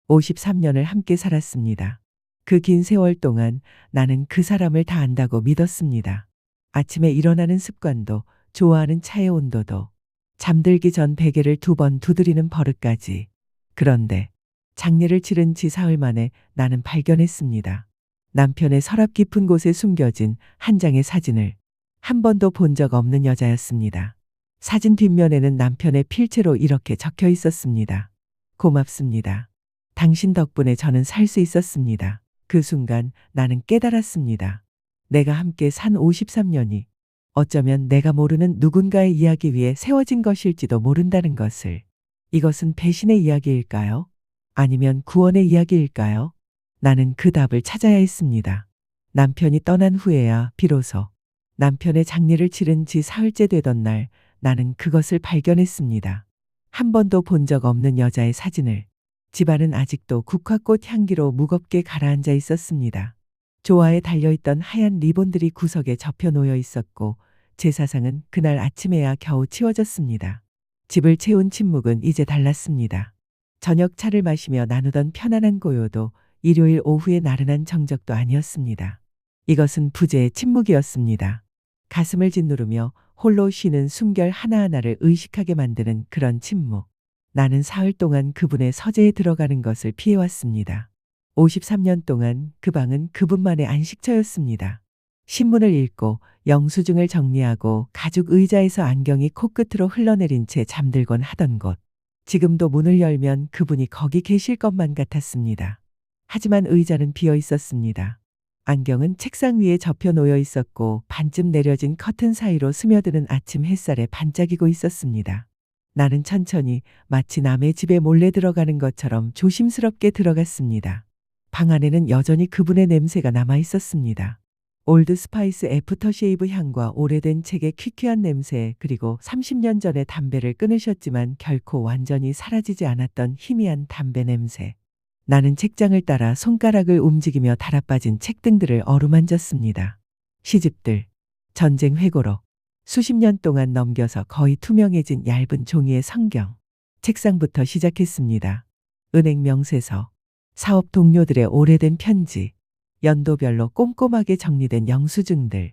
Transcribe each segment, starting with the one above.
53년을 함께 살았습니다. 그 긴 세월 동안 나는 그 사람을 다 안다고 믿었습니다. 아침에 일어나는 습관도, 좋아하는 차의 온도도, 잠들기 전 베개를 2번 두드리는 버릇까지. 그런데 장례를 치른 지 사흘 만에 나는 발견했습니다. 남편의 서랍 깊은 곳에 숨겨진 한 장의 사진을. 한 번도 본 적 없는 여자였습니다. 사진 뒷면에는 남편의 필체로 이렇게 적혀 있었습니다. 고맙습니다. 당신 덕분에 저는 살 수 있었습니다. 그 순간 나는 깨달았습니다. 내가 함께 산 53년이 어쩌면 내가 모르는 누군가의 이야기 위에 세워진 것일지도 모른다는 것을. 이것은 배신의 이야기일까요? 아니면 구원의 이야기일까요? 나는 그 답을 찾아야 했습니다. 남편이 떠난 후에야 비로소 남편의 장례를 치른 지 사흘째 되던 날 나는 그것을 발견했습니다. 한 번도 본 적 없는 여자의 사진을. 집안은 아직도 국화꽃 향기로 무겁게 가라앉아 있었습니다. 조화에 달려있던 하얀 리본들이 구석에 접혀 놓여 있었고 제사상은 그날 아침에야 겨우 치워졌습니다. 집을 채운 침묵은 이제 달랐습니다. 저녁 차를 마시며 나누던 편안한 고요도 일요일 오후의 나른한 정적도 아니었습니다. 이것은 부재의 침묵이었습니다. 가슴을 짓누르며 홀로 쉬는 숨결 하나하나를 의식하게 만드는 그런 침묵. 나는 사흘 동안 그분의 서재에 들어가는 것을 피해왔습니다. 53년 동안 그 방은 그분만의 안식처였습니다. 신문을 읽고 영수증을 정리하고 가죽 의자에서 안경이 코끝으로 흘러내린 채 잠들곤 하던 곳. 지금도 문을 열면 그분이 거기 계실 것만 같았습니다. 하지만 의자는 비어 있었습니다. 안경은 책상 위에 접혀 놓여 있었고 반쯤 내려진 커튼 사이로 스며드는 아침 햇살에 반짝이고 있었습니다. 나는 천천히 마치 남의 집에 몰래 들어가는 것처럼 조심스럽게 들어갔습니다. 방 안에는 여전히 그분의 냄새가 남아 있었습니다. 올드 스파이스 애프터쉐이브 향과 오래된 책의 퀴퀴한 냄새, 그리고 30년 전에 담배를 끊으셨지만 결코 완전히 사라지지 않았던 희미한 담배 냄새. 나는 책장을 따라 손가락을 움직이며 달아빠진 책등들을 어루만졌습니다. 시집들, 전쟁 회고록, 수십 년 동안 넘겨서 거의 투명해진 얇은 종이의 성경. 책상부터 시작했습니다. 은행 명세서, 사업 동료들의 오래된 편지, 연도별로 꼼꼼하게 정리된 영수증들.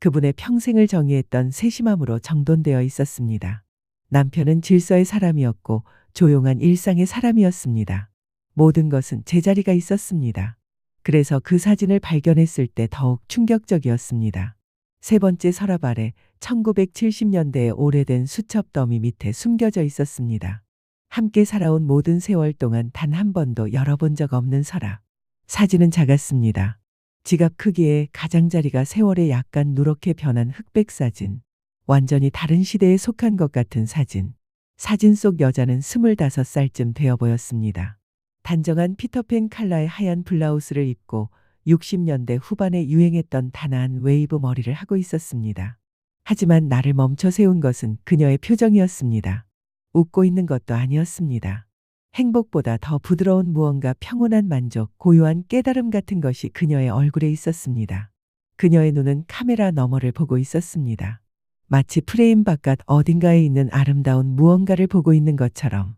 그분의 평생을 정의했던 세심함으로 정돈되어 있었습니다. 남편은 질서의 사람이었고 조용한 일상의 사람이었습니다. 모든 것은 제자리가 있었습니다. 그래서 그 사진을 발견했을 때 더욱 충격적이었습니다. 세 번째 서랍 아래 1970년대의 오래된 수첩 더미 밑에 숨겨져 있었습니다. 함께 살아온 모든 세월 동안 단 한 번도 열어본 적 없는 서랍. 사진은 작았습니다. 지갑 크기의 가장자리가 세월에 약간 누렇게 변한 흑백 사진. 완전히 다른 시대에 속한 것 같은 사진. 사진 속 여자는 25살쯤 되어 보였습니다. 단정한 피터팬 컬러의 하얀 블라우스를 입고 60년대 후반에 유행했던 단아한 웨이브 머리를 하고 있었습니다. 하지만 나를 멈춰 세운 것은 그녀의 표정이었습니다. 웃고 있는 것도 아니었습니다. 행복보다 더 부드러운 무언가, 평온한 만족, 고요한 깨달음 같은 것이 그녀의 얼굴에 있었습니다. 그녀의 눈은 카메라 너머를 보고 있었습니다. 마치 프레임 바깥 어딘가에 있는 아름다운 무언가를 보고 있는 것처럼.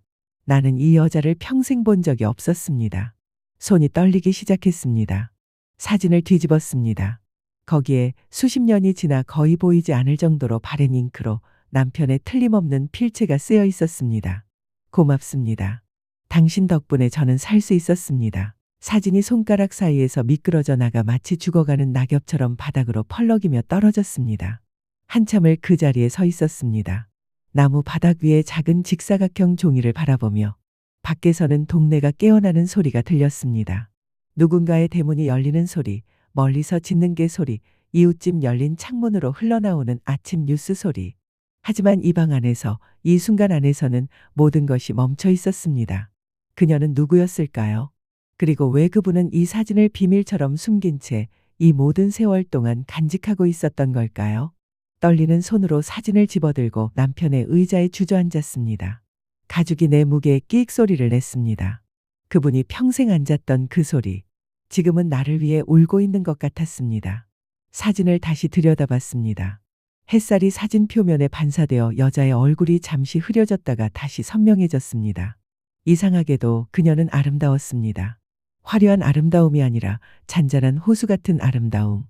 나는 이 여자를 평생 본 적이 없었습니다. 손이 떨리기 시작했습니다. 사진을 뒤집었습니다. 거기에 수십 년이 지나 거의 보이지 않을 정도로 바랜 잉크로 남편의 틀림없는 필체가 쓰여 있었습니다. 고맙습니다. 당신 덕분에 저는 살 수 있었습니다. 사진이 손가락 사이에서 미끄러져 나가 마치 죽어가는 낙엽처럼 바닥으로 펄럭이며 떨어졌습니다. 한참을 그 자리에 서 있었습니다. 나무 바닥 위에 작은 직사각형 종이를 바라보며. 밖에서는 동네가 깨어나는 소리가 들렸습니다. 누군가의 대문이 열리는 소리, 멀리서 짖는 개 소리, 이웃집 열린 창문으로 흘러나오는 아침 뉴스 소리. 하지만 이 방 안에서, 이 순간 안에서는 모든 것이 멈춰 있었습니다. 그녀는 누구였을까요? 그리고 왜 그분은 이 사진을 비밀처럼 숨긴 채 이 모든 세월 동안 간직하고 있었던 걸까요? 떨리는 손으로 사진을 집어들고 남편의 의자에 주저앉았습니다. 가죽이 내 무게에 끼익 소리를 냈습니다. 그분이 평생 앉았던 그 소리. 지금은 나를 위해 울고 있는 것 같았습니다. 사진을 다시 들여다봤습니다. 햇살이 사진 표면에 반사되어 여자의 얼굴이 잠시 흐려졌다가 다시 선명해졌습니다. 이상하게도 그녀는 아름다웠습니다. 화려한 아름다움이 아니라 잔잔한 호수 같은 아름다움.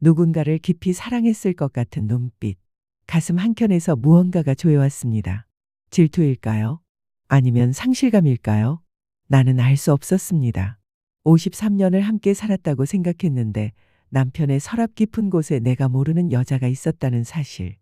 누군가를 깊이 사랑했을 것 같은 눈빛. 가슴 한켠에서 무언가가 조여왔습니다. 질투일까요? 아니면 상실감일까요? 나는 알 수 없었습니다. 53년을 함께 살았다고 생각했는데 남편의 서랍 깊은 곳에 내가 모르는 여자가 있었다는 사실.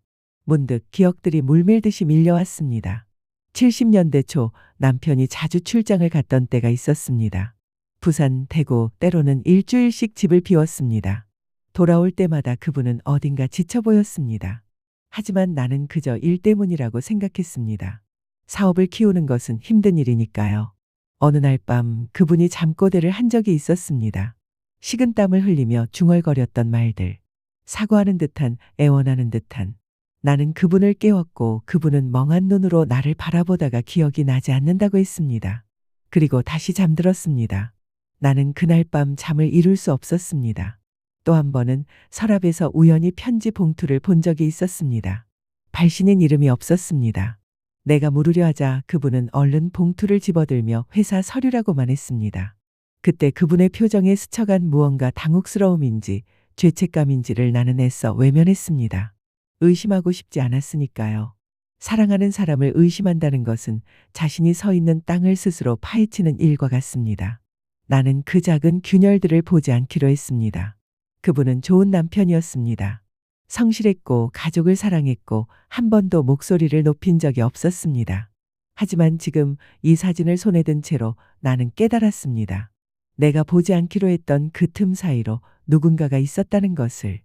문득 기억들이 물밀듯이 밀려왔습니다. 70년대 초 남편이 자주 출장을 갔던 때가 있었습니다. 부산, 대구, 때로는 일주일씩 집을 비웠습니다. 돌아올 때마다 그분은 어딘가 지쳐 보였습니다. 하지만 나는 그저 일 때문이라고 생각했습니다. 사업을 키우는 것은 힘든 일이니까요. 어느 날 밤 그분이 잠꼬대를 한 적이 있었습니다. 식은땀을 흘리며 중얼거렸던 말들. 사과하는 듯한, 애원하는 듯한. 나는 그분을 깨웠고 그분은 멍한 눈으로 나를 바라보다가 기억이 나지 않는다고 했습니다. 그리고 다시 잠들었습니다. 나는 그날 밤 잠을 이룰 수 없었습니다. 또 한 번은 서랍에서 우연히 편지 봉투를 본 적이 있었습니다. 발신인 이름이 없었습니다. 내가 물으려 하자 그분은 얼른 봉투를 집어들며 회사 서류라고만 했습니다. 그때 그분의 표정에 스쳐간 무언가 당혹스러움인지 죄책감인지를 나는 애써 외면했습니다. 의심하고 싶지 않았으니까요. 사랑하는 사람을 의심한다는 것은 자신이 서 있는 땅을 스스로 파헤치는 일과 같습니다. 나는 그 작은 균열들을 보지 않기로 했습니다. 그분은 좋은 남편이었습니다. 성실했고 가족을 사랑했고 한 번도 목소리를 높인 적이 없었습니다. 하지만 지금 이 사진을 손에 든 채로 나는 깨달았습니다. 내가 보지 않기로 했던 그 틈 사이로 누군가가 있었다는 것을.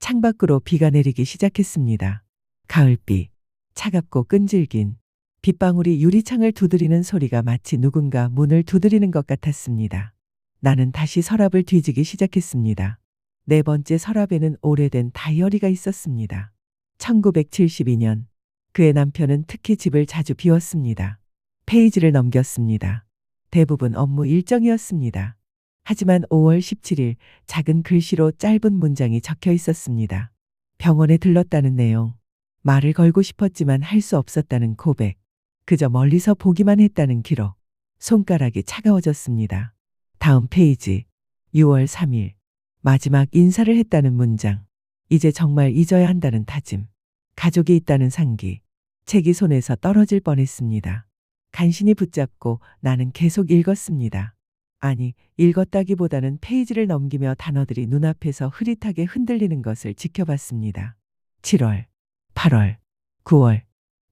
창밖으로 비가 내리기 시작했습니다. 가을비, 차갑고 끈질긴 빗방울이 유리창을 두드리는 소리가 마치 누군가 문을 두드리는 것 같았습니다. 나는 다시 서랍을 뒤지기 시작했습니다. 네 번째 서랍에는 오래된 다이어리가 있었습니다. 1972년. 그의 남편은 특히 집을 자주 비웠습니다. 페이지를 넘겼습니다. 대부분 업무 일정이었습니다. 하지만 5월 17일 작은 글씨로 짧은 문장이 적혀 있었습니다. 병원에 들렀다는 내용. 말을 걸고 싶었지만 할 수 없었다는 고백. 그저 멀리서 보기만 했다는 기록. 손가락이 차가워졌습니다. 다음 페이지. 6월 3일. 마지막 인사를 했다는 문장. 이제 정말 잊어야 한다는 다짐. 가족이 있다는 상기. 책이 손에서 떨어질 뻔했습니다. 간신히 붙잡고 나는 계속 읽었습니다. 아니, 읽었다기보다는 페이지를 넘기며 단어들이 눈앞에서 흐릿하게 흔들리는 것을 지켜봤습니다. 7월, 8월, 9월.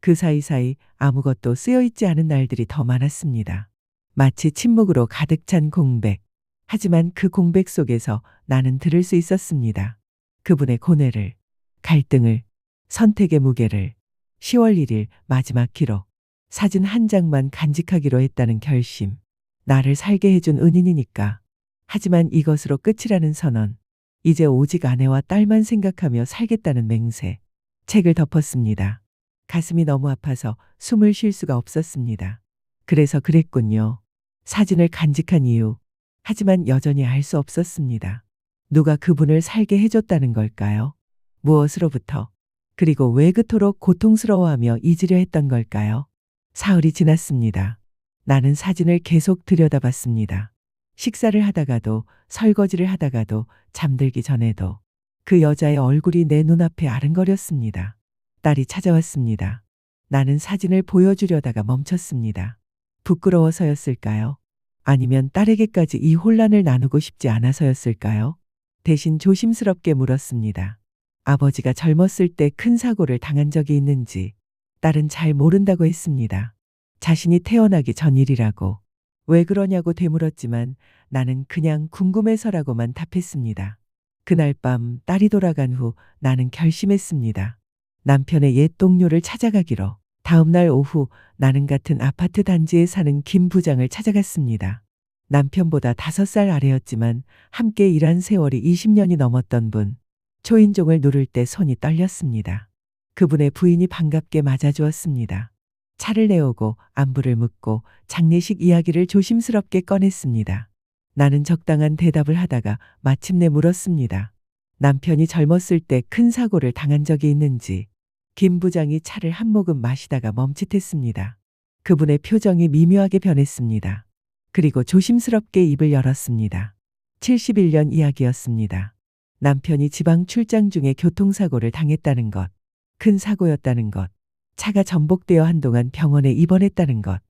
그 사이사이 아무것도 쓰여있지 않은 날들이 더 많았습니다. 마치 침묵으로 가득 찬 공백. 하지만 그 공백 속에서 나는 들을 수 있었습니다. 그분의 고뇌를, 갈등을, 선택의 무게를. 10월 1일 마지막 기록. 사진 한 장만 간직하기로 했다는 결심. 나를 살게 해준 은인이니까. 하지만 이것으로 끝이라는 선언. 이제 오직 아내와 딸만 생각하며 살겠다는 맹세. 책을 덮었습니다. 가슴이 너무 아파서 숨을 쉴 수가 없었습니다. 그래서 그랬군요. 사진을 간직한 이유. 하지만 여전히 알 수 없었습니다. 누가 그분을 살게 해줬다는 걸까요? 무엇으로부터? 그리고 왜 그토록 고통스러워하며 잊으려 했던 걸까요? 사흘이 지났습니다. 나는 사진을 계속 들여다봤습니다. 식사를 하다가도, 설거지를 하다가도, 잠들기 전에도. 그 여자의 얼굴이 내 눈앞에 아른거렸습니다. 딸이 찾아왔습니다. 나는 사진을 보여주려다가 멈췄습니다. 부끄러워서였을까요? 아니면 딸에게까지 이 혼란을 나누고 싶지 않아서였을까요? 대신 조심스럽게 물었습니다. 아버지가 젊었을 때 큰 사고를 당한 적이 있는지. 딸은 잘 모른다고 했습니다. 자신이 태어나기 전 일이라고. 왜 그러냐고 되물었지만 나는 그냥 궁금해서라고만 답했습니다. 그날 밤 딸이 돌아간 후 나는 결심했습니다. 남편의 옛 동료를 찾아가기로. 다음 날 오후 나는 같은 아파트 단지에 사는 김 부장을 찾아갔습니다. 남편보다 5살 아래였지만 함께 일한 세월이 20년이 넘었던 분. 초인종을 누를 때 손이 떨렸습니다. 그분의 부인이 반갑게 맞아주었습니다. 차를 내오고 안부를 묻고 장례식 이야기를 조심스럽게 꺼냈습니다. 나는 적당한 대답을 하다가 마침내 물었습니다. 남편이 젊었을 때 큰 사고를 당한 적이 있는지. 김 부장이 차를 한 모금 마시다가 멈칫했습니다. 그분의 표정이 미묘하게 변했습니다. 그리고 조심스럽게 입을 열었습니다. 71년 이야기였습니다. 남편이 지방 출장 중에 교통사고를 당했다는 것, 큰 사고였다는 것, 차가 전복되어 한동안 병원에 입원했다는 것.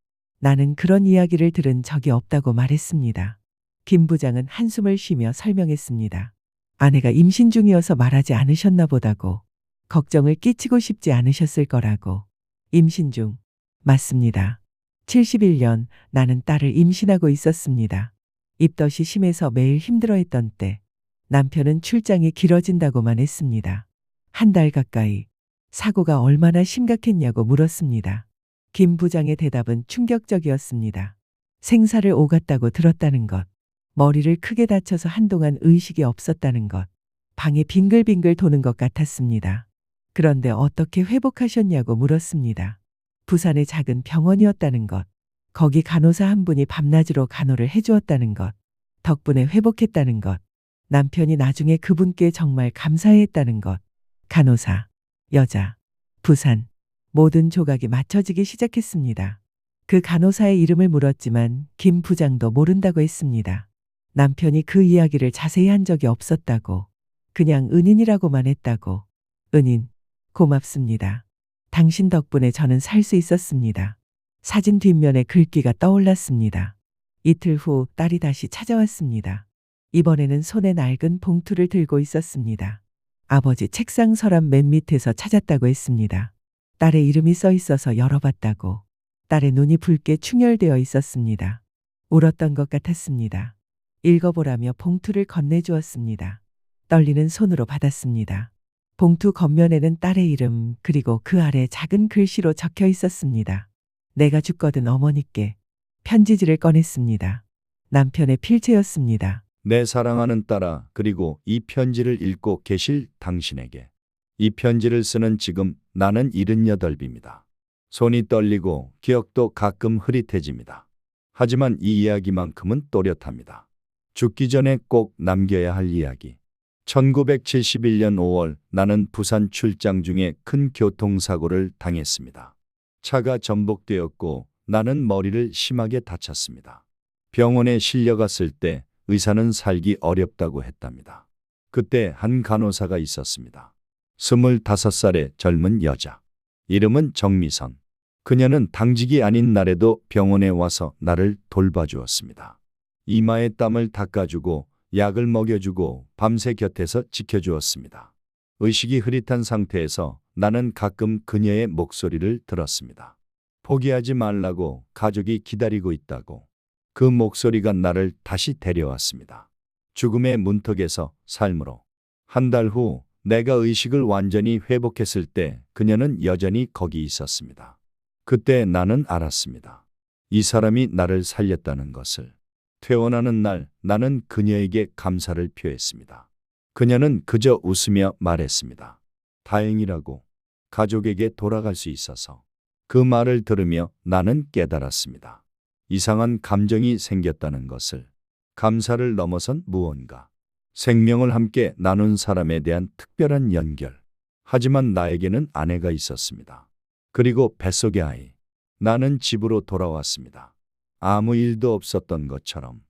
나는 그런 이야기를 들은 적이 없다고 말했습니다. 김 부장은 한숨을 쉬며 설명했습니다. 아내가 임신 중이어서 말하지 않으셨나 보다고. 걱정을 끼치고 싶지 않으셨을 거라고. 임신 중. 맞습니다. 71년 나는 딸을 임신하고 있었습니다. 입덧이 심해서 매일 힘들어했던 때 남편은 출장이 길어진다고만 했습니다. 한 달 가까이. 사고가 얼마나 심각했냐고 물었습니다. 김 부장의 대답은 충격적이었습니다. 생사를 오갔다고 들었다는 것. 머리를 크게 다쳐서 한동안 의식이 없었다는 것. 방에 빙글빙글 도는 것 같았습니다. 그런데 어떻게 회복하셨냐고 물었습니다. 부산의 작은 병원이었다는 것. 거기 간호사 한 분이 밤낮으로 간호를 해주었다는 것. 덕분에 회복했다는 것. 남편이 나중에 그분께 정말 감사했다는 것. 간호사, 여자, 부산. 모든 조각이 맞춰지기 시작했습니다. 그 간호사의 이름을 물었지만 김 부장도 모른다고 했습니다. 남편이 그 이야기를 자세히 한 적이 없었다고. 그냥 은인이라고만 했다고. 은인, 고맙습니다. 당신 덕분에 저는 살 수 있었습니다. 사진 뒷면에 글귀가 떠올랐습니다. 이틀 후 딸이 다시 찾아왔습니다. 이번에는 손에 낡은 봉투를 들고 있었습니다. 아버지 책상 서랍 맨 밑에서 찾았다고 했습니다. 딸의 이름이 써 있어서 열어봤다고. 딸의 눈이 붉게 충혈되어 있었습니다. 울었던 것 같았습니다. 읽어보라며 봉투를 건네주었습니다. 떨리는 손으로 받았습니다. 봉투 겉면에는 딸의 이름 그리고 그 아래 작은 글씨로 적혀 있었습니다. 내가 죽거든 어머니께. 편지지를 꺼냈습니다. 남편의 필체였습니다. 내 사랑하는 딸아, 그리고 이 편지를 읽고 계실 당신에게. 이 편지를 쓰는 지금 나는 78입니다. 손이 떨리고 기억도 가끔 흐릿해집니다. 하지만 이 이야기만큼은 또렷합니다. 죽기 전에 꼭 남겨야 할 이야기. 1971년 5월 나는 부산 출장 중에 큰 교통사고를 당했습니다. 차가 전복되었고 나는 머리를 심하게 다쳤습니다. 병원에 실려갔을 때 의사는 살기 어렵다고 했답니다. 그때 한 간호사가 있었습니다. 25살의 젊은 여자. 이름은 정미선. 그녀는 당직이 아닌 날에도 병원에 와서 나를 돌봐주었습니다. 이마에 땀을 닦아주고 약을 먹여주고 밤새 곁에서 지켜주었습니다. 의식이 흐릿한 상태에서 나는 가끔 그녀의 목소리를 들었습니다. 포기하지 말라고, 가족이 기다리고 있다고. 그 목소리가 나를 다시 데려왔습니다. 죽음의 문턱에서 삶으로. 한 달 후 내가 의식을 완전히 회복했을 때 그녀는 여전히 거기 있었습니다. 그때 나는 알았습니다. 이 사람이 나를 살렸다는 것을. 퇴원하는 날 나는 그녀에게 감사를 표했습니다. 그녀는 그저 웃으며 말했습니다. 다행이라고. 가족에게 돌아갈 수 있어서. 그 말을 들으며 나는 깨달았습니다. 이상한 감정이 생겼다는 것을. 감사를 넘어선 무언가. 생명을 함께 나눈 사람에 대한 특별한 연결. 하지만 나에게는 아내가 있었습니다. 그리고 뱃속의 아이. 나는 집으로 돌아왔습니다. 아무 일도 없었던 것처럼.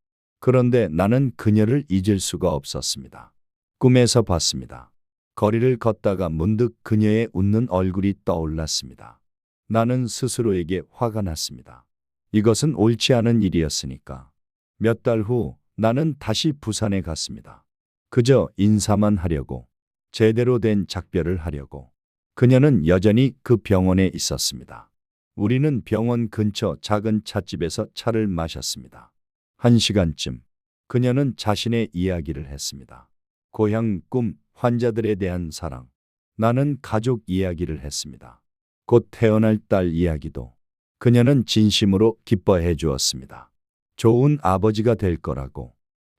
그런데 나는 그녀를 잊을 수가 없었습니다. 꿈에서 봤습니다. 거리를 걷다가 문득 그녀의 웃는 얼굴이 떠올랐습니다. 나는 스스로에게 화가 났습니다. 이것은 옳지 않은 일이었으니까. 몇 달 후 나는 다시 부산에 갔습니다. 그저 인사만 하려고. 제대로 된 작별을 하려고. 그녀는 여전히 그 병원에 있었습니다. 우리는 병원 근처 작은 찻집에서 차를 마셨습니다. 1시간쯤. 그녀는 자신의 이야기를 했습니다. 고향, 꿈, 환자들에 대한 사랑. 나는 가족 이야기를 했습니다. 곧 태어날 딸 이야기도. 그녀는 진심으로 기뻐해 주었습니다. 좋은 아버지가 될 거라고.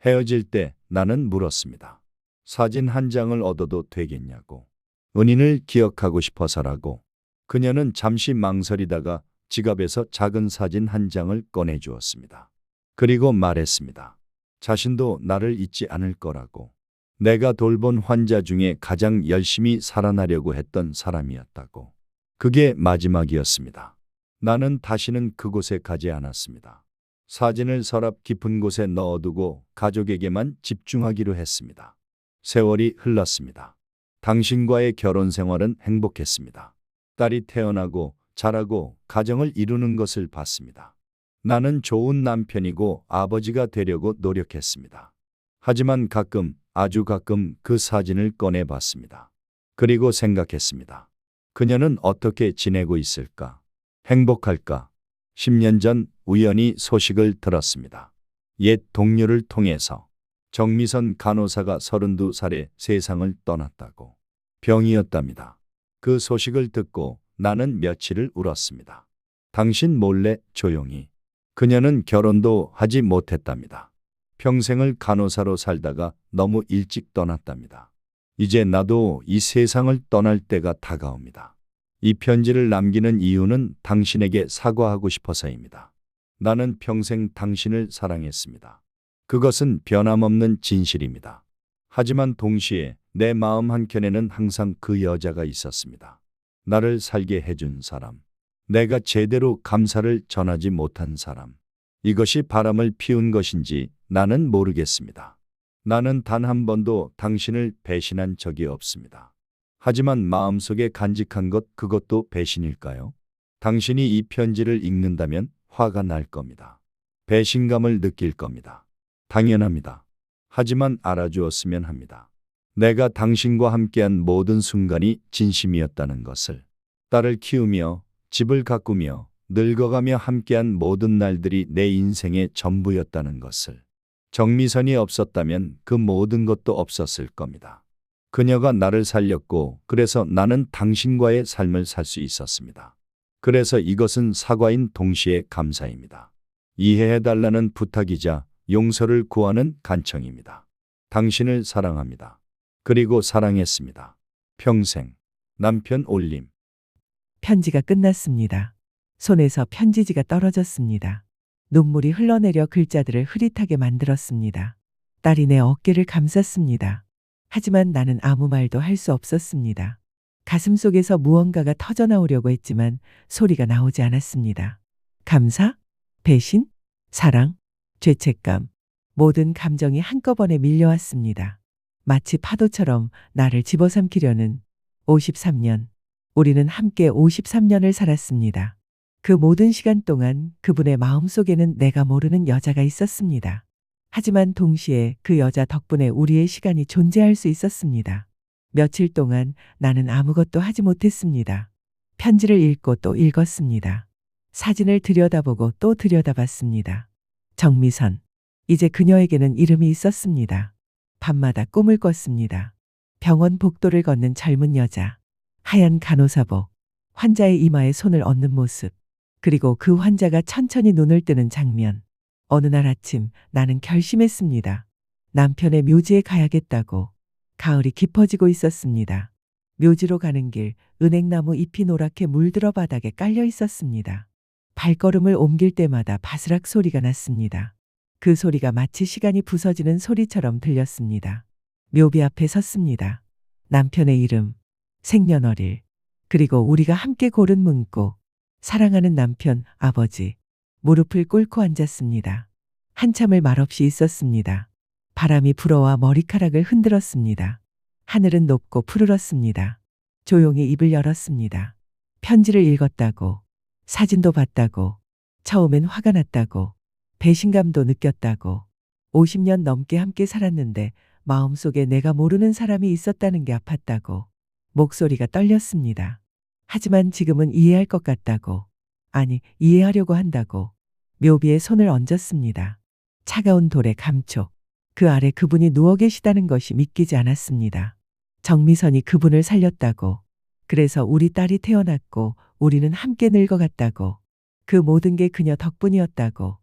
헤어질 때 나는 물었습니다. 사진 한 장을 얻어도 되겠냐고. 은인을 기억하고 싶어서라고. 그녀는 잠시 망설이다가 지갑에서 작은 사진 한 장을 꺼내 주었습니다. 그리고 말했습니다. 자신도 나를 잊지 않을 거라고. 내가 돌본 환자 중에 가장 열심히 살아나려고 했던 사람이었다고. 그게 마지막이었습니다. 나는 다시는 그곳에 가지 않았습니다. 사진을 서랍 깊은 곳에 넣어두고 가족에게만 집중하기로 했습니다. 세월이 흘렀습니다. 당신과의 결혼 생활은 행복했습니다. 딸이 태어나고 자라고 가정을 이루는 것을 봤습니다. 나는 좋은 남편이고 아버지가 되려고 노력했습니다. 하지만 가끔, 아주 가끔 그 사진을 꺼내 봤습니다. 그리고 생각했습니다. 그녀는 어떻게 지내고 있을까? 행복할까? 10년 전 우연히 소식을 들었습니다. 옛 동료를 통해서 정미선 간호사가 32살에 세상을 떠났다고. 병이었답니다. 그 소식을 듣고 나는 며칠을 울었습니다. 당신 몰래 조용히. 그녀는 결혼도 하지 못했답니다. 평생을 간호사로 살다가 너무 일찍 떠났답니다. 이제 나도 이 세상을 떠날 때가 다가옵니다. 이 편지를 남기는 이유는 당신에게 사과하고 싶어서입니다. 나는 평생 당신을 사랑했습니다. 그것은 변함없는 진실입니다. 하지만 동시에 내 마음 한켠에는 항상 그 여자가 있었습니다. 나를 살게 해준 사람. 내가 제대로 감사를 전하지 못한 사람. 이것이 바람을 피운 것인지 나는 모르겠습니다. 나는 단 한 번도 당신을 배신한 적이 없습니다. 하지만 마음속에 간직한 것 그것도 배신일까요? 당신이 이 편지를 읽는다면 화가 날 겁니다. 배신감을 느낄 겁니다. 당연합니다. 하지만 알아주었으면 합니다. 내가 당신과 함께한 모든 순간이 진심이었다는 것을. 딸을 키우며 집을 가꾸며 늙어가며 함께한 모든 날들이 내 인생의 전부였다는 것을. 정미선이 없었다면 그 모든 것도 없었을 겁니다. 그녀가 나를 살렸고 그래서 나는 당신과의 삶을 살 수 있었습니다. 그래서 이것은 사과인 동시에 감사입니다. 이해해달라는 부탁이자 용서를 구하는 간청입니다. 당신을 사랑합니다. 그리고 사랑했습니다. 평생. 남편 올림. 편지가 끝났습니다. 손에서 편지지가 떨어졌습니다. 눈물이 흘러내려 글자들을 흐릿하게 만들었습니다. 딸이 내 어깨를 감쌌습니다. 하지만 나는 아무 말도 할 수 없었습니다. 가슴속에서 무언가가 터져나오려고 했지만 소리가 나오지 않았습니다. 감사? 배신? 사랑? 죄책감? 모든 감정이 한꺼번에 밀려왔습니다. 마치 파도처럼 나를 집어삼키려는 53년. 우리는 함께 53년을 살았습니다. 그 모든 시간 동안 그분의 마음속에는 내가 모르는 여자가 있었습니다. 하지만 동시에 그 여자 덕분에 우리의 시간이 존재할 수 있었습니다. 며칠 동안 나는 아무것도 하지 못했습니다. 편지를 읽고 또 읽었습니다. 사진을 들여다보고 또 들여다봤습니다. 정미선. 이제 그녀에게는 이름이 있었습니다. 밤마다 꿈을 꿨습니다. 병원 복도를 걷는 젊은 여자. 하얀 간호사복. 환자의 이마에 손을 얹는 모습. 그리고 그 환자가 천천히 눈을 뜨는 장면. 어느 날 아침 나는 결심했습니다. 남편의 묘지에 가야겠다고. 가을이 깊어지고 있었습니다. 묘지로 가는 길, 은행나무 잎이 노랗게 물들어 바닥에 깔려 있었습니다. 발걸음을 옮길 때마다 바스락 소리가 났습니다. 그 소리가 마치 시간이 부서지는 소리처럼 들렸습니다. 묘비 앞에 섰습니다. 남편의 이름, 생년월일, 그리고 우리가 함께 고른 문구, 사랑하는 남편, 아버지. 무릎을 꿇고 앉았습니다. 한참을 말없이 있었습니다. 바람이 불어와 머리카락을 흔들었습니다. 하늘은 높고 푸르렀습니다. 조용히 입을 열었습니다. 편지를 읽었다고, 사진도 봤다고, 처음엔 화가 났다고, 배신감도 느꼈다고, 50년 넘게 함께 살았는데 마음속에 내가 모르는 사람이 있었다는 게 아팠다고, 목소리가 떨렸습니다. 하지만 지금은 이해할 것 같다고, 아니 이해하려고 한다고. 묘비에 손을 얹었습니다. 차가운 돌의 감촉. 그 아래 그분이 누워 계시다는 것이 믿기지 않았습니다. 정미선이 그분을 살렸다고. 그래서 우리 딸이 태어났고 우리는 함께 늙어갔다고. 그 모든 게 그녀 덕분이었다고.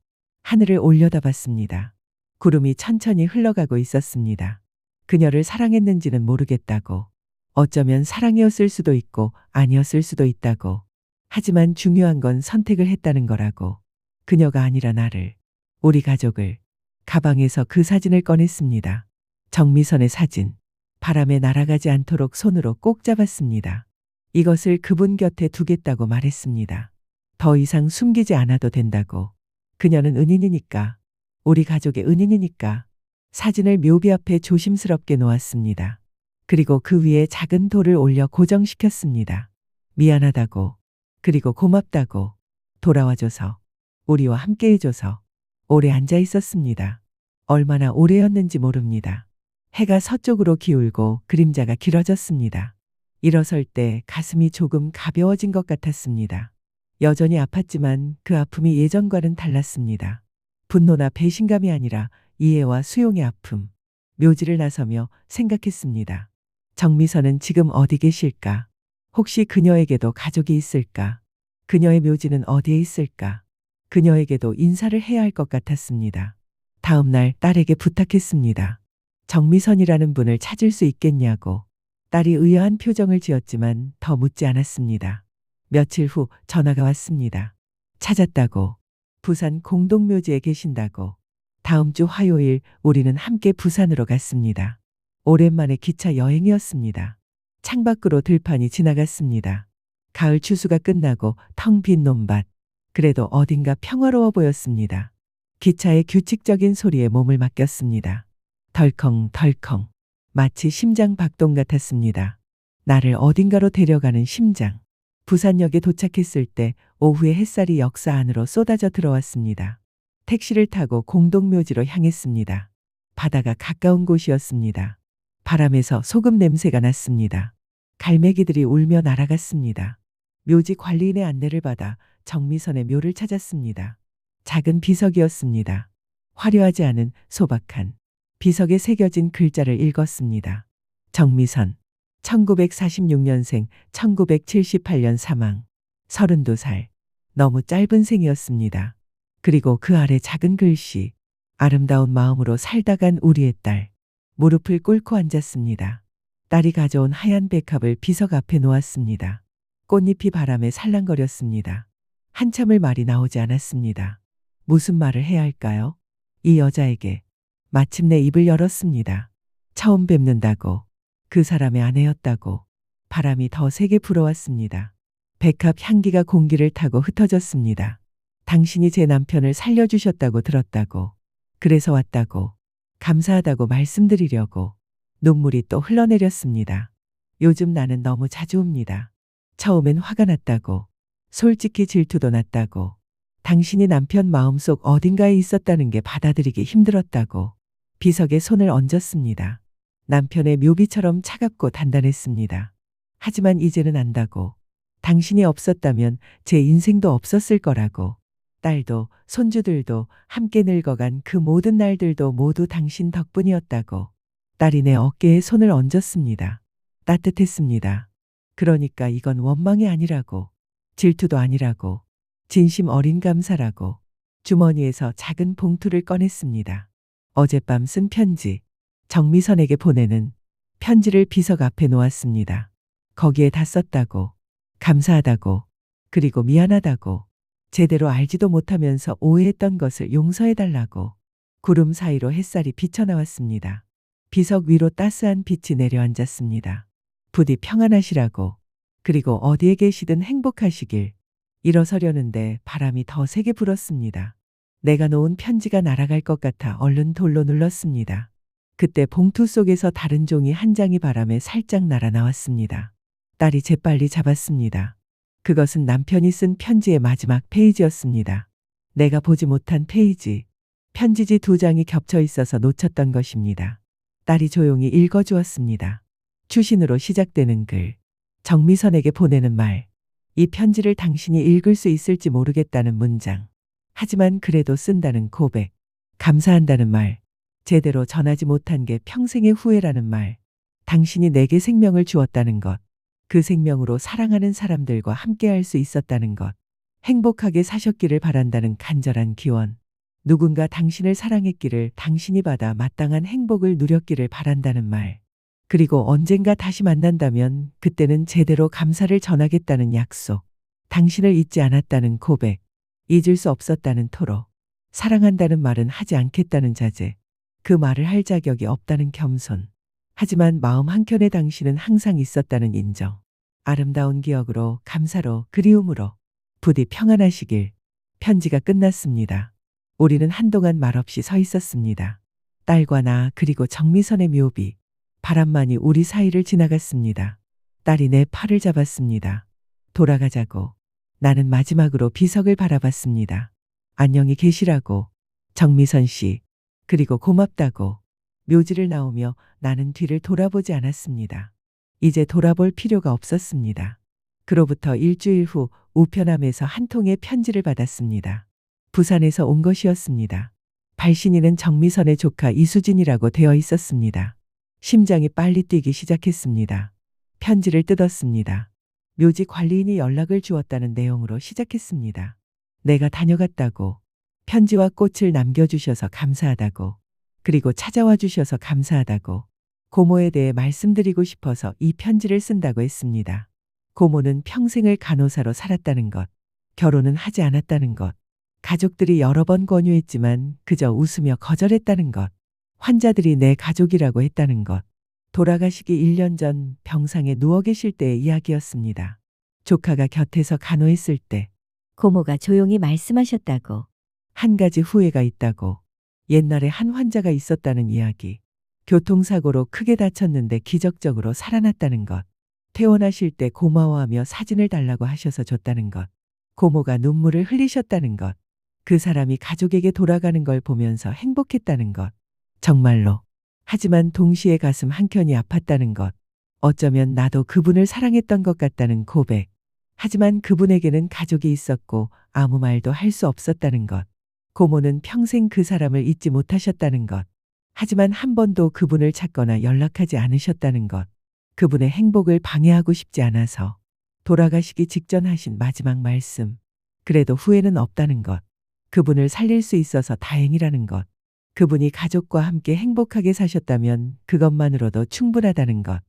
하늘을 올려다봤습니다. 구름이 천천히 흘러가고 있었습니다. 그녀를 사랑했는지는 모르겠다고. 어쩌면 사랑이었을 수도 있고 아니었을 수도 있다고. 하지만 중요한 건 선택을 했다는 거라고. 그녀가 아니라 나를, 우리 가족을. 가방에서 그 사진을 꺼냈습니다. 정미선의 사진. 바람에 날아가지 않도록 손으로 꼭 잡았습니다. 이것을 그분 곁에 두겠다고 말했습니다. 더 이상 숨기지 않아도 된다고. 그녀는 은인이니까. 우리 가족의 은인이니까. 사진을 묘비 앞에 조심스럽게 놓았습니다. 그리고 그 위에 작은 돌을 올려 고정시켰습니다. 미안하다고. 그리고 고맙다고. 돌아와줘서. 우리와 함께 해줘서. 오래 앉아 있었습니다. 얼마나 오래였는지 모릅니다. 해가 서쪽으로 기울고 그림자가 길어졌습니다. 일어설 때 가슴이 조금 가벼워진 것 같았습니다. 여전히 아팠지만 그 아픔이 예전과는 달랐습니다. 분노나 배신감이 아니라 이해와 수용의 아픔. 묘지를 나서며 생각했습니다. 정미선은 지금 어디 계실까? 혹시 그녀에게도 가족이 있을까? 그녀의 묘지는 어디에 있을까? 그녀에게도 인사를 해야 할 것 같았습니다. 다음 날 딸에게 부탁했습니다. 정미선이라는 분을 찾을 수 있겠냐고. 딸이 의아한 표정을 지었지만 더 묻지 않았습니다. 며칠 후 전화가 왔습니다. 찾았다고. 부산 공동묘지에 계신다고. 다음 주 화요일 우리는 함께 부산으로 갔습니다. 오랜만에 기차 여행이었습니다. 창밖으로 들판이 지나갔습니다. 가을 추수가 끝나고 텅 빈 논밭. 그래도 어딘가 평화로워 보였습니다. 기차의 규칙적인 소리에 몸을 맡겼습니다. 덜컹덜컹. 마치 심장 박동 같았습니다. 나를 어딘가로 데려가는 심장. 부산역에 도착했을 때 오후에 햇살이 역사 안으로 쏟아져 들어왔습니다. 택시를 타고 공동묘지로 향했습니다. 바다가 가까운 곳이었습니다. 바람에서 소금 냄새가 났습니다. 갈매기들이 울며 날아갔습니다. 묘지 관리인의 안내를 받아 정미선의 묘를 찾았습니다. 작은 비석이었습니다. 화려하지 않은 소박한 비석에 새겨진 글자를 읽었습니다. 정미선, 1946년생, 1978년 사망, 32살. 너무 짧은 생이었습니다. 그리고 그 아래 작은 글씨, 아름다운 마음으로 살다간 우리의 딸. 무릎을 꿇고 앉았습니다. 딸이 가져온 하얀 백합을 비석 앞에 놓았습니다. 꽃잎이 바람에 살랑거렸습니다. 한참을 말이 나오지 않았습니다. 무슨 말을 해야 할까요? 이 여자에게. 마침내 입을 열었습니다. 처음 뵙는다고. 그 사람의 아내였다고. 바람이 더 세게 불어왔습니다. 백합 향기가 공기를 타고 흩어졌습니다. 당신이 제 남편을 살려주셨다고 들었다고. 그래서 왔다고. 감사하다고 말씀드리려고. 눈물이 또 흘러내렸습니다. 요즘 나는 너무 자주 옵니다. 처음엔 화가 났다고. 솔직히 질투도 났다고. 당신이 남편 마음속 어딘가에 있었다는 게 받아들이기 힘들었다고. 비석에 손을 얹었습니다. 남편의 묘비처럼 차갑고 단단했습니다. 하지만 이제는 안다고. 당신이 없었다면 제 인생도 없었을 거라고. 딸도 손주들도 함께 늙어간 그 모든 날들도 모두 당신 덕분이었다고. 딸이 내 어깨에 손을 얹었습니다. 따뜻했습니다. 그러니까 이건 원망이 아니라고. 질투도 아니라고. 진심 어린 감사라고. 주머니에서 작은 봉투를 꺼냈습니다. 어젯밤 쓴 편지. 정미선에게 보내는 편지를 비석 앞에 놓았습니다. 거기에 다 썼다고. 감사하다고. 그리고 미안하다고. 제대로 알지도 못하면서 오해했던 것을 용서해달라고. 구름 사이로 햇살이 비쳐나왔습니다. 비석 위로 따스한 빛이 내려앉았습니다. 부디 평안하시라고. 그리고 어디에 계시든 행복하시길. 일어서려는데 바람이 더 세게 불었습니다. 내가 놓은 편지가 날아갈 것 같아 얼른 돌로 눌렀습니다. 그때 봉투 속에서 다른 종이 한 장이 바람에 살짝 날아 나왔습니다. 딸이 재빨리 잡았습니다. 그것은 남편이 쓴 편지의 마지막 페이지였습니다. 내가 보지 못한 페이지. 편지지 2장이 겹쳐 있어서 놓쳤던 것입니다. 딸이 조용히 읽어주었습니다. 추신으로 시작되는 글. 정미선에게 보내는 말. 이 편지를 당신이 읽을 수 있을지 모르겠다는 문장. 하지만 그래도 쓴다는 고백. 감사한다는 말. 제대로 전하지 못한 게 평생의 후회라는 말. 당신이 내게 생명을 주었다는 것. 그 생명으로 사랑하는 사람들과 함께할 수 있었다는 것. 행복하게 사셨기를 바란다는 간절한 기원. 누군가 당신을 사랑했기를 당신이 받아 마땅한 행복을 누렸기를 바란다는 말. 그리고 언젠가 다시 만난다면 그때는 제대로 감사를 전하겠다는 약속. 당신을 잊지 않았다는 고백. 잊을 수 없었다는 토로. 사랑한다는 말은 하지 않겠다는 자제. 그 말을 할 자격이 없다는 겸손. 하지만 마음 한켠에 당신은 항상 있었다는 인정. 아름다운 기억으로, 감사로, 그리움으로. 부디 평안하시길. 편지가 끝났습니다. 우리는 한동안 말없이 서 있었습니다. 딸과 나 그리고 정미선의 묘비. 바람만이 우리 사이를 지나갔습니다. 딸이 내 팔을 잡았습니다. 돌아가자고. 나는 마지막으로 비석을 바라봤습니다. 안녕히 계시라고. 정미선 씨. 그리고 고맙다고. 묘지를 나오며 나는 뒤를 돌아보지 않았습니다. 이제 돌아볼 필요가 없었습니다. 그로부터 일주일 후 우편함에서 한 통의 편지를 받았습니다. 부산에서 온 것이었습니다. 발신인은 정미선의 조카 이수진이라고 되어 있었습니다. 심장이 빨리 뛰기 시작했습니다. 편지를 뜯었습니다. 묘지 관리인이 연락을 주었다는 내용으로 시작했습니다. 내가 다녀갔다고. 편지와 꽃을 남겨주셔서 감사하다고. 그리고 찾아와 주셔서 감사하다고. 고모에 대해 말씀드리고 싶어서 이 편지를 쓴다고 했습니다. 고모는 평생을 간호사로 살았다는 것, 결혼은 하지 않았다는 것, 가족들이 여러 번 권유했지만 그저 웃으며 거절했다는 것, 환자들이 내 가족이라고 했다는 것, 돌아가시기 1년 전 병상에 누워 계실 때의 이야기였습니다. 조카가 곁에서 간호했을 때 고모가 조용히 말씀하셨다고. 한 가지 후회가 있다고. 옛날에 한 환자가 있었다는 이야기. 교통사고로 크게 다쳤는데 기적적으로 살아났다는 것. 퇴원하실 때 고마워하며 사진을 달라고 하셔서 줬다는 것. 고모가 눈물을 흘리셨다는 것. 그 사람이 가족에게 돌아가는 걸 보면서 행복했다는 것. 정말로. 하지만 동시에 가슴 한켠이 아팠다는 것. 어쩌면 나도 그분을 사랑했던 것 같다는 고백. 하지만 그분에게는 가족이 있었고 아무 말도 할 수 없었다는 것. 고모는 평생 그 사람을 잊지 못하셨다는 것. 하지만 한 번도 그분을 찾거나 연락하지 않으셨다는 것. 그분의 행복을 방해하고 싶지 않아서. 돌아가시기 직전 하신 마지막 말씀. 그래도 후회는 없다는 것. 그분을 살릴 수 있어서 다행이라는 것. 그분이 가족과 함께 행복하게 사셨다면 그것만으로도 충분하다는 것.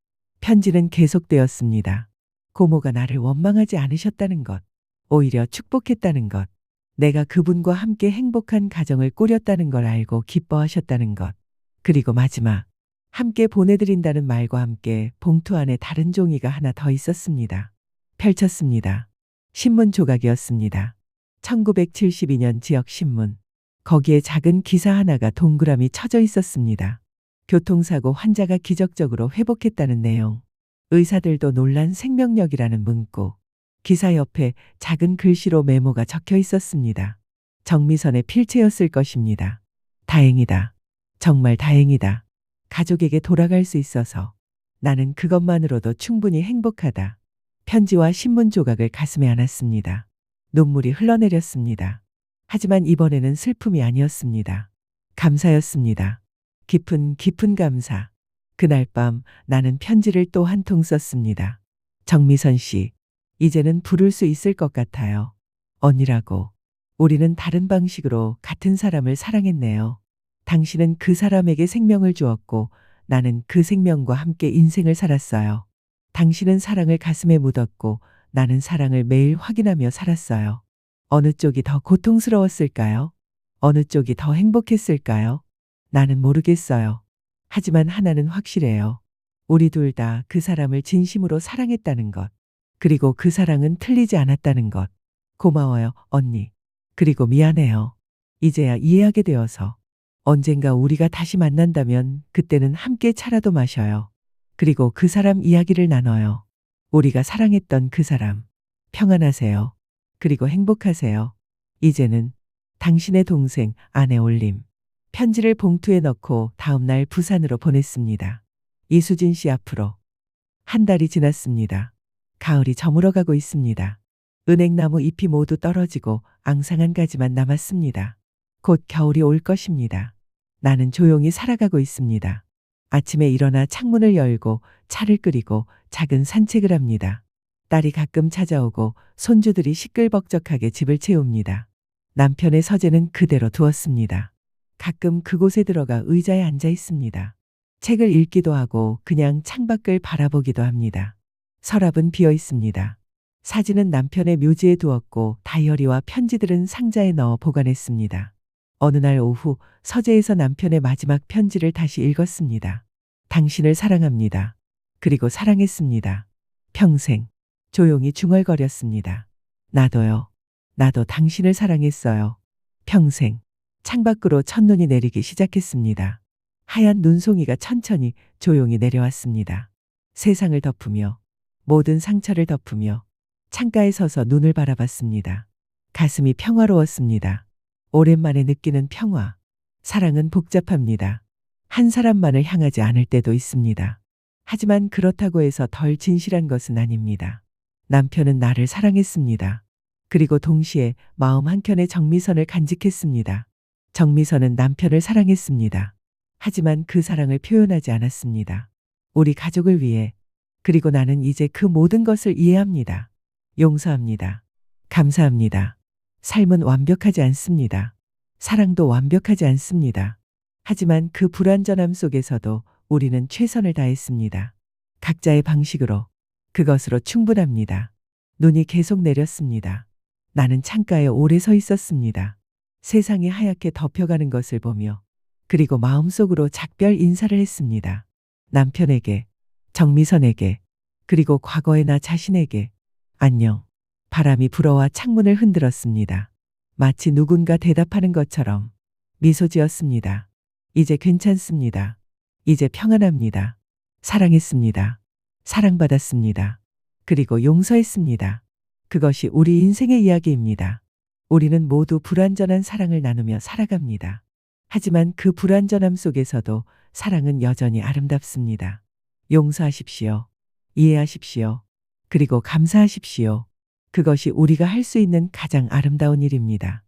편지는 계속되었습니다. 고모가 나를 원망하지 않으셨다는 것. 오히려 축복했다는 것. 내가 그분과 함께 행복한 가정을 꾸렸다는 걸 알고 기뻐하셨다는 것. 그리고 마지막. 함께 보내드린다는 말과 함께 봉투 안에 다른 종이가 하나 더 있었습니다. 펼쳤습니다. 신문 조각이었습니다. 1972년 지역신문. 거기에 작은 기사 하나가 동그라미 쳐져 있었습니다. 교통사고 환자가 기적적으로 회복했다는 내용. 의사들도 놀란 생명력이라는 문구. 기사 옆에 작은 글씨로 메모가 적혀 있었습니다. 정미선의 필체였을 것입니다. 다행이다. 정말 다행이다. 가족에게 돌아갈 수 있어서. 나는 그것만으로도 충분히 행복하다. 편지와 신문 조각을 가슴에 안았습니다. 눈물이 흘러내렸습니다. 하지만 이번에는 슬픔이 아니었습니다. 감사였습니다. 깊은 감사. 그날 밤 나는 편지를 또 한 통 썼습니다. 정미선 씨, 이제는 부를 수 있을 것 같아요. 언니라고. 우리는 다른 방식으로 같은 사람을 사랑했네요. 당신은 그 사람에게 생명을 주었고 나는 그 생명과 함께 인생을 살았어요. 당신은 사랑을 가슴에 묻었고 나는 사랑을 매일 확인하며 살았어요. 어느 쪽이 더 고통스러웠을까요? 어느 쪽이 더 행복했을까요? 나는 모르겠어요. 하지만 하나는 확실해요. 우리 둘 다 그 사람을 진심으로 사랑했다는 것. 그리고 그 사랑은 틀리지 않았다는 것. 고마워요, 언니. 그리고 미안해요. 이제야 이해하게 되어서. 언젠가 우리가 다시 만난다면 그때는 함께 차라도 마셔요. 그리고 그 사람 이야기를 나눠요. 우리가 사랑했던 그 사람. 평안하세요. 그리고 행복하세요. 이제는 당신의 동생 아내 올림. 편지를 봉투에 넣고 다음날 부산으로 보냈습니다. 이수진 씨 앞으로. 한 달이 지났습니다. 가을이 저물어가고 있습니다. 은행나무 잎이 모두 떨어지고 앙상한 가지만 남았습니다. 곧 겨울이 올 것입니다. 나는 조용히 살아가고 있습니다. 아침에 일어나 창문을 열고 차를 끓이고 작은 산책을 합니다. 딸이 가끔 찾아오고 손주들이 시끌벅적하게 집을 채웁니다. 남편의 서재는 그대로 두었습니다. 가끔 그곳에 들어가 의자에 앉아 있습니다. 책을 읽기도 하고 그냥 창밖을 바라보기도 합니다. 서랍은 비어 있습니다. 사진은 남편의 묘지에 두었고 다이어리와 편지들은 상자에 넣어 보관했습니다. 어느 날 오후 서재에서 남편의 마지막 편지를 다시 읽었습니다. 당신을 사랑합니다. 그리고 사랑했습니다. 평생. 조용히 중얼거렸습니다. 나도요. 나도 당신을 사랑했어요. 평생. 창밖으로 첫눈이 내리기 시작했습니다. 하얀 눈송이가 천천히 조용히 내려왔습니다. 세상을 덮으며 모든 상처를 덮으며 창가에 서서 눈을 바라봤습니다. 가슴이 평화로웠습니다. 오랜만에 느끼는 평화. 사랑은 복잡합니다. 한 사람만을 향하지 않을 때도 있습니다. 하지만 그렇다고 해서 덜 진실한 것은 아닙니다. 남편은 나를 사랑했습니다. 그리고 동시에 마음 한켠에 정미선을 간직했습니다. 정미선은 남편을 사랑했습니다. 하지만 그 사랑을 표현하지 않았습니다. 우리 가족을 위해. 그리고 나는 이제 그 모든 것을 이해합니다. 용서합니다. 감사합니다. 삶은 완벽하지 않습니다. 사랑도 완벽하지 않습니다. 하지만 그 불완전함 속에서도 우리는 최선을 다했습니다. 각자의 방식으로. 그것으로 충분합니다. 눈이 계속 내렸습니다. 나는 창가에 오래 서 있었습니다. 세상이 하얗게 덮여가는 것을 보며 그리고 마음속으로 작별 인사를 했습니다. 남편에게, 정미선에게, 그리고 과거의 나 자신에게. 안녕. 바람이 불어와 창문을 흔들었습니다. 마치 누군가 대답하는 것처럼 미소 지었습니다. 이제 괜찮습니다. 이제 평안합니다. 사랑했습니다. 사랑받았습니다. 그리고 용서했습니다. 그것이 우리 인생의 이야기입니다. 우리는 모두 불완전한 사랑을 나누며 살아갑니다. 하지만 그 불완전함 속에서도 사랑은 여전히 아름답습니다. 용서하십시오. 이해하십시오. 그리고 감사하십시오. 그것이 우리가 할 수 있는 가장 아름다운 일입니다.